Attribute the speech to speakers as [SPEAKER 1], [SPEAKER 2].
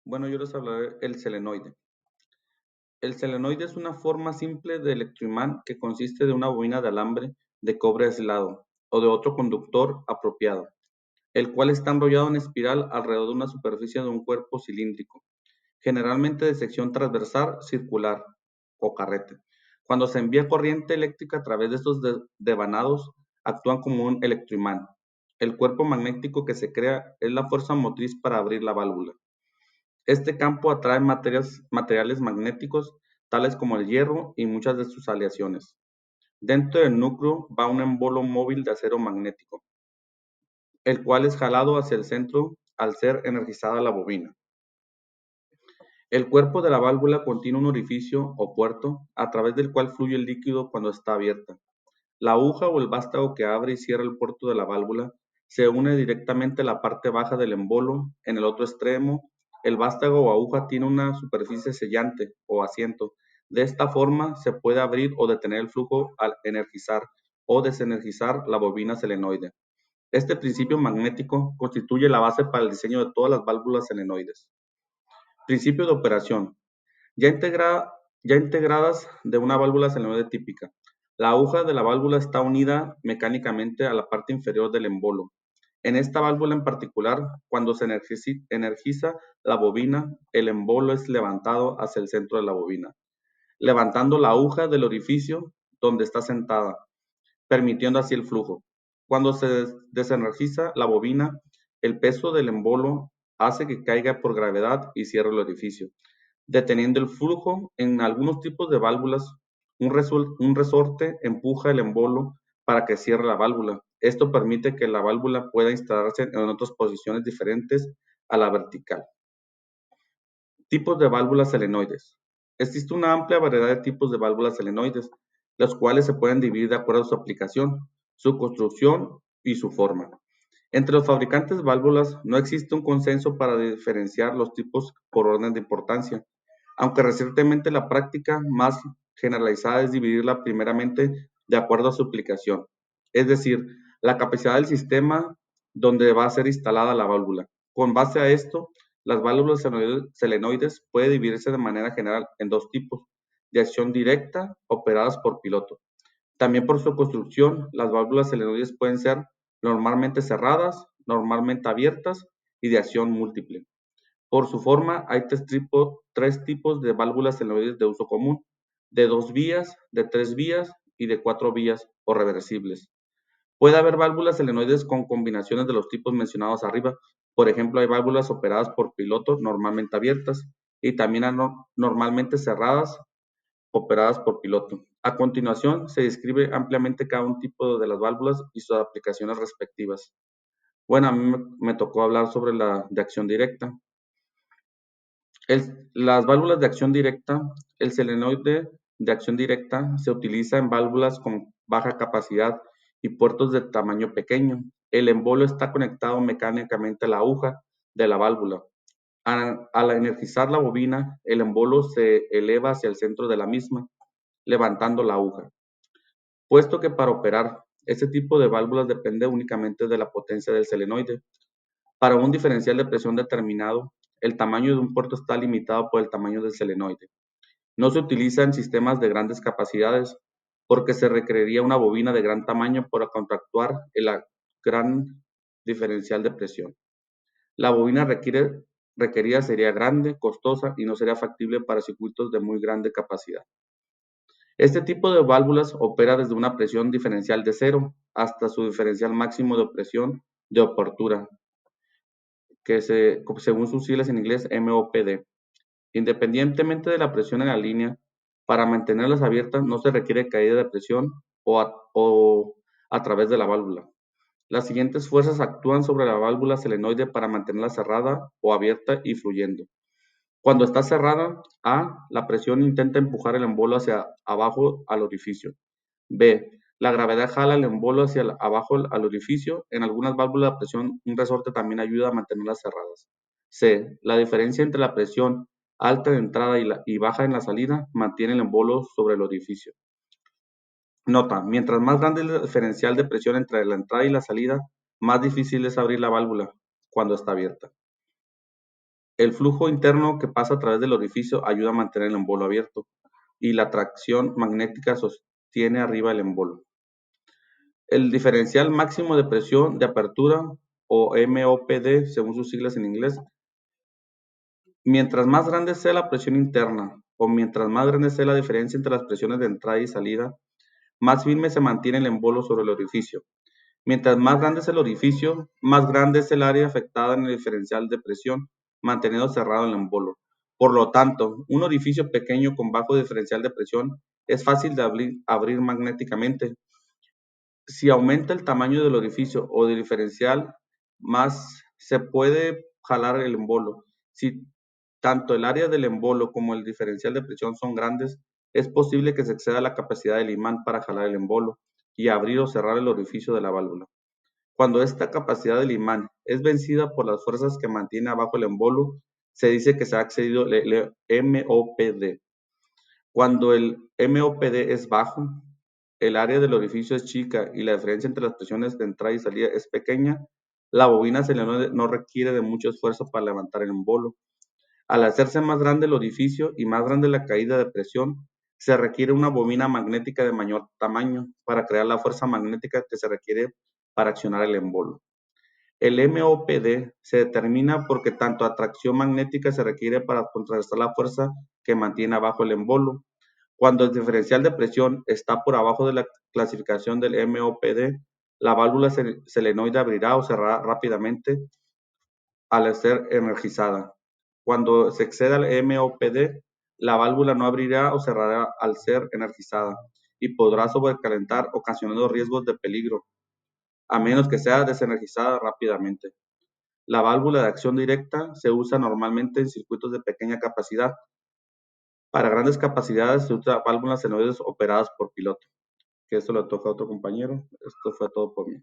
[SPEAKER 1] Bueno, yo les hablaré del selenoide. El selenoide es una forma simple de electroimán que consiste de una bobina de alambre de cobre aislado o de otro conductor apropiado, el cual está enrollado en espiral alrededor de una superficie de un cuerpo cilíndrico, generalmente de sección transversal circular o carrete. Cuando se envía corriente eléctrica a través de estos devanados, actúan como un electroimán. El cuerpo magnético que se crea es la fuerza motriz para abrir la válvula. Este campo atrae materiales magnéticos tales como el hierro y muchas de sus aleaciones. Dentro del núcleo va un embolo móvil de acero magnético, el cual es jalado hacia el centro al ser energizada la bobina. El cuerpo de la válvula contiene un orificio o puerto a través del cual fluye el líquido cuando está abierta. La aguja o el vástago que abre y cierra el puerto de la válvula se une directamente a la parte baja del embolo. En el otro extremo, el vástago o aguja tiene una superficie sellante o asiento. De esta forma, se puede abrir o detener el flujo al energizar o desenergizar la bobina selenoide. Este principio magnético constituye la base para el diseño de todas las válvulas selenoides. Principio de operación. Ya, ya integradas de una válvula selenoide típica. La aguja de la válvula está unida mecánicamente a la parte inferior del embolo. En esta válvula en particular, cuando se energiza la bobina, el embolo es levantado hacia el centro de la bobina, levantando la aguja del orificio donde está sentada, permitiendo así el flujo. Cuando se desenergiza la bobina, el peso del embolo hace que caiga por gravedad y cierre el orificio, deteniendo el flujo. En algunos tipos de válvulas, un resorte empuja el embolo para que cierre la válvula. Esto permite que la válvula pueda instalarse en otras posiciones diferentes a la vertical. Tipos de válvulas selenoides. Existe una amplia variedad de tipos de válvulas selenoides, los cuales se pueden dividir de acuerdo a su aplicación, su construcción y su forma. Entre los fabricantes de válvulas no existe un consenso para diferenciar los tipos por orden de importancia, aunque recientemente la práctica más generalizada es dividirla primeramente de acuerdo a su aplicación, es decir, la capacidad del sistema donde va a ser instalada la válvula. Con base a esto, las válvulas selenoides pueden dividirse de manera general en dos tipos: de acción directa, operadas por piloto. También por su construcción, las válvulas selenoides pueden ser normalmente cerradas, normalmente abiertas y de acción múltiple. Por su forma, hay tres tipos de válvulas selenoides de uso común: de 2 vías, de 3 vías y de 4 vías o reversibles. Puede haber válvulas selenoides con combinaciones de los tipos mencionados arriba. Por ejemplo, hay válvulas operadas por piloto normalmente abiertas y también hay normalmente cerradas operadas por piloto. A continuación, se describe ampliamente cada un tipo de las válvulas y sus aplicaciones respectivas. Bueno, a mí me tocó hablar sobre la de acción directa. Las válvulas de acción directa, el selenoide de acción directa se utiliza en válvulas con baja capacidad y puertos de tamaño pequeño. El embolo está conectado mecánicamente a la aguja de la válvula. Al energizar la bobina, el embolo se eleva hacia el centro de la misma, levantando la aguja. Puesto que para operar este tipo de válvulas depende únicamente de la potencia del selenoide. Para un diferencial de presión determinado, el tamaño de un puerto está limitado por el tamaño del selenoide. No se utiliza en sistemas de grandes capacidades porque se requeriría una bobina de gran tamaño para contractuar el gran diferencial de presión. La bobina requerida sería grande, costosa y no sería factible para circuitos de muy grande capacidad. Este tipo de válvulas opera desde una presión diferencial de 0 hasta su diferencial máximo de presión de apertura, según sus siglas en inglés, MOPD. Independientemente de la presión en la línea, para mantenerlas abiertas no se requiere caída de presión o a través de la válvula. Las siguientes fuerzas actúan sobre la válvula selenoide para mantenerla cerrada o abierta y fluyendo. Cuando está cerrada, A, la presión intenta empujar el embolo hacia abajo al orificio. B, la gravedad jala el embolo hacia abajo al orificio. En algunas válvulas de presión, un resorte también ayuda a mantenerlas cerradas. C, la diferencia entre la presión alta de entrada y baja en la salida mantiene el embolo sobre el orificio. Nota: mientras más grande es el diferencial de presión entre la entrada y la salida, más difícil es abrir la válvula cuando está abierta. El flujo interno que pasa a través del orificio ayuda a mantener el embolo abierto y la tracción magnética sostiene arriba el embolo. El diferencial máximo de presión de apertura o MOPD, según sus siglas en inglés, mientras más grande sea la presión interna o mientras más grande sea la diferencia entre las presiones de entrada y salida, más firme se mantiene el embolo sobre el orificio. Mientras más grande es el orificio, más grande es el área afectada en el diferencial de presión, manteniendo cerrado el embolo. Por lo tanto, un orificio pequeño con bajo diferencial de presión es fácil de abrir magnéticamente. Si aumenta el tamaño del orificio o del diferencial, más se puede jalar el embolo. Si tanto el área del embolo como el diferencial de presión son grandes, es posible que se exceda la capacidad del imán para jalar el embolo y abrir o cerrar el orificio de la válvula. Cuando esta capacidad del imán es vencida por las fuerzas que mantiene abajo el embolo, se dice que se ha excedido el MOPD. Cuando el MOPD es bajo, el área del orificio es chica y la diferencia entre las presiones de entrada y salida es pequeña, la bobina solenoide no requiere de mucho esfuerzo para levantar el embolo. Al hacerse más grande el orificio y más grande la caída de presión, se requiere una bobina magnética de mayor tamaño para crear la fuerza magnética que se requiere para accionar el embolo. El MOPD se determina porque tanto atracción magnética se requiere para contrarrestar la fuerza que mantiene abajo el embolo. Cuando el diferencial de presión está por abajo de la clasificación del MOPD, la válvula selenoide abrirá o cerrará rápidamente al ser energizada. Cuando se exceda el MOPD, la válvula no abrirá o cerrará al ser energizada y podrá sobrecalentar ocasionando riesgos de peligro, a menos que sea desenergizada rápidamente. La válvula de acción directa se usa normalmente en circuitos de pequeña capacidad. Para grandes capacidades se usan válvulas senoides operadas por piloto, que esto le toca a otro compañero. Esto fue todo por mí.